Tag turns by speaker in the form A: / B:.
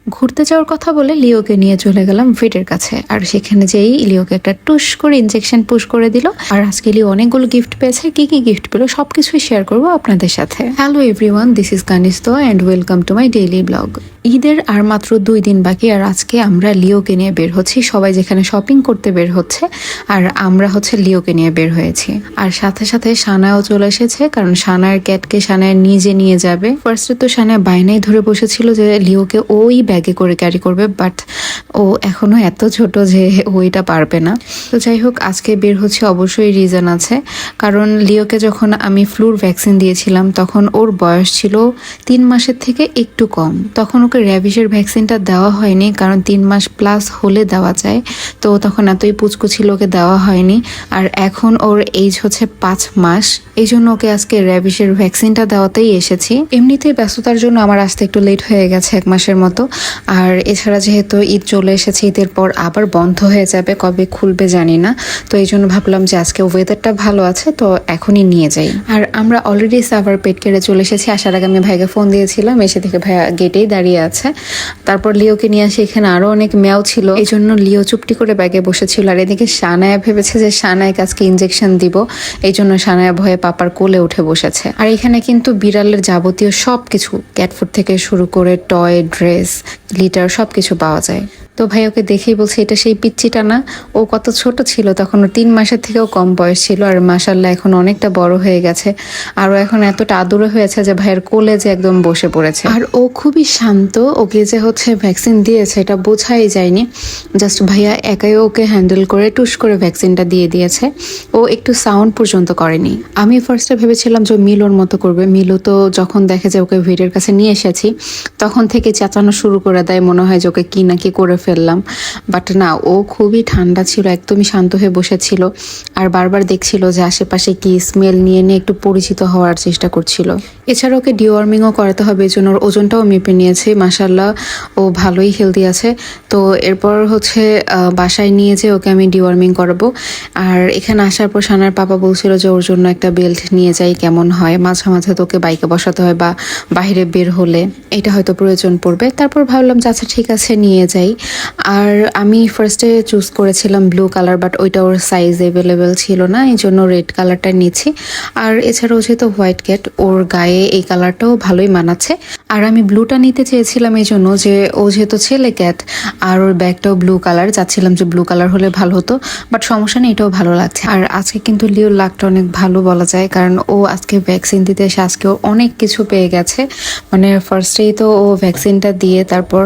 A: ঘুরতে যাওয়ার কথা বলে লিওকে নিয়ে চলে গেলাম ভেটের কাছে। আর সেখানে যেই লিওকে একটা টুস করে ইনজেকশন পুশ করে দিল। আর আজকে লিও অনেকগুলো গিফট পেয়েছে। কি কি গিফট পেলো সবকিছুই শেয়ার করবো আপনাদের সাথে। Hello everyone, this is Kanisto and welcome to my daily blog. ঈদের আর মাত্র 2 দিন বাকি, আর আজকে আমরা লিওকে নিয়ে বের হচ্ছি। সবাই যেখানে শপিং করতে বের হচ্ছে আর আমরা হচ্ছে লিওকে নিয়ে বের হয়েছি। আর সাথে সাথে সানাও চলে এসেছে, কারণ সানার ক্যাটকে সানায় নিজে নিয়ে যাবে। ফার্স্টে তো সানায় বায়নাই ধরে বসেছিল যে লিওকে ওই ব্যাগে করে ক্যারি করবে, বাট ও এখনো এত ছোট যে ও এটা পারবে না। তো যাই হোক, আজকে বের হচ্ছে অবশ্যই রিজন আছে, কারণ লিওকে যখন আমি ফ্লুর ভ্যাকসিন দিয়েছিলাম তখন ওর বয়স ছিল 3 মাসের থেকে একটু কম। তখন ওকে র্যাবিসের ভ্যাকসিনটা দেওয়া হয়নি, কারণ 3 মাস প্লাস হলে দেওয়া যায়। তো তখন এতই পুচকু ছিল, ওকে দেওয়া হয়নি। আর এখন ওর এজ হচ্ছে 5 মাস, এই জন্য ওকে আজকে র্যাবিসের ভ্যাকসিনটা দেওয়াতেই এসেছি। এমনিতেই ব্যস্ততার জন্য আমার আসতে একটু লেট হয়ে গেছে 1 মাসের মতো। আর এছাড়া যেহেতু ঈদ চলে এসেছে, ঈদের পর আবার বন্ধ হয়ে যাবে, কবে খুলবে জানি না। তো এই জন্য ভাবলাম যে আজকে ওয়েদারটা ভালো আছে, তো এখনই নিয়ে যাই। আর আমরা অলরেডি সাভার পেট কেড়ে চলে এসেছি। আসার আগে আমি ভাইকে ফোন দিয়েছিলাম, এসে থেকে ভাইয়া গেটেই দাঁড়িয়ে আছে। তারপর লিওকে নিয়ে আসি, এখানে আরো অনেক ম্যাও ছিল, এই জন্য লিও চুপটি করে ব্যাগে বসেছিল। আর এদিকে সানায়া ভেবেছে যে সানায়াকে আজকে ইনজেকশন দিব, এই জন্য সানায়া ভয়ে পাপার কোলে উঠে বসেছে। আর এখানে কিন্তু বিড়ালের যাবতীয় সবকিছু, ক্যাট ফুড থেকে শুরু করে টয়, ড্রেস, লিটার সবকিছু পাওয়া যায়। তো ভাই ওকে দেখেই বলছে এটা সেই পিচ্চিটা না? ও কত ছোট ছিল তখন, ও 3 মাসের থেকেও কম বয়স ছিল। আর মাশাল্লাহ এখন অনেকটা বড় হয়ে গেছে, আর ও এখন এতটা আদুরে হয়েছে যে ভাইয়ের কোলে যে একদম বসে পড়েছে। আর ও খুবই শান্ত, ওকে যে হচ্ছে ভ্যাকসিন দিয়েছে এটা বোঝাই যায়নি। জাস্ট ভাইয়া একাই ওকে হ্যান্ডেল করে টুস করে ভ্যাকসিনটা দিয়ে দিয়েছে। ও একটু সাউন্ড পর্যন্ত করেনি। আমি ফার্স্টে ভেবেছিলাম যে মিলোর মতো করবে। মিলো তো যখন দেখে যে ওকে ভিড়ের কাছে নিয়ে এসেছি তখন থেকে চেঁচানো শুরু করে দেয়, মনে হয় যে ওকে কি না কি করে ফেললাম। বাট না, ও খুবই ঠান্ডা ছিল, একদমই শান্ত হয়ে বসেছিল। আর বারবার দেখছিল যে আশেপাশে কি স্মেল নিয়ে নিয়ে একটু পরিচিত হওয়ার চেষ্টা করছিল। এছাড়া ওকে ডিওয়ার্মিংও করাতে হবে, এই জন্য ওর ওজনটাও মেপে নিয়েছে। মাশাল্লাহ ও ভালোই হেলদি আছে। তো এরপর হচ্ছে বাসায় নিয়ে যে ওকে আমি ডিওয়ার্মিং করাবো। আর এখানে আসার পর সানার পাপা বলছিল যে ওর জন্য একটা বেল্ট নিয়ে যাই, কেমন হয়। মাঝে মাঝে তো ওকে বাইকে বসাতে হয় বা বাইরে বের হলে এটা হয়তো প্রয়োজন পড়বে। তারপর ভাবলাম যে আচ্ছা ঠিক আছে নিয়ে যাই। আর আমি ফার্স্টে চুজ করেছিলাম ব্লু কালার, বাট ওইটা ওর সাইজ অ্যাভেলেবেল ছিল না, এই জন্য রেড কালারটা নিচ্ছি। আর এছাড়াও যেহেতু হোয়াইট ক্যাট, ওর গায়ে এই কালারটাও ভালোই মানাচ্ছে। আর আমি ব্লুটা নিতে চেয়েছিলাম এই জন্য যে ও যেহেতু ছেলে ক্যাট আর ওর ব্যাগটাও ব্লু কালার, চাচ্ছিলাম যে ব্লু কালার হলে ভালো হতো, বাট সমস্যা নেই, এটাও ভালো লাগছে। আর আজকে কিন্তু লিওর লাকটা অনেক ভালো বলা যায়, কারণ ও আজকে ভ্যাকসিন দিতে এসে আজকে অনেক কিছু পেয়ে গেছে। মানে ফার্স্টেই তো ও ভ্যাকসিনটা দিয়ে তারপর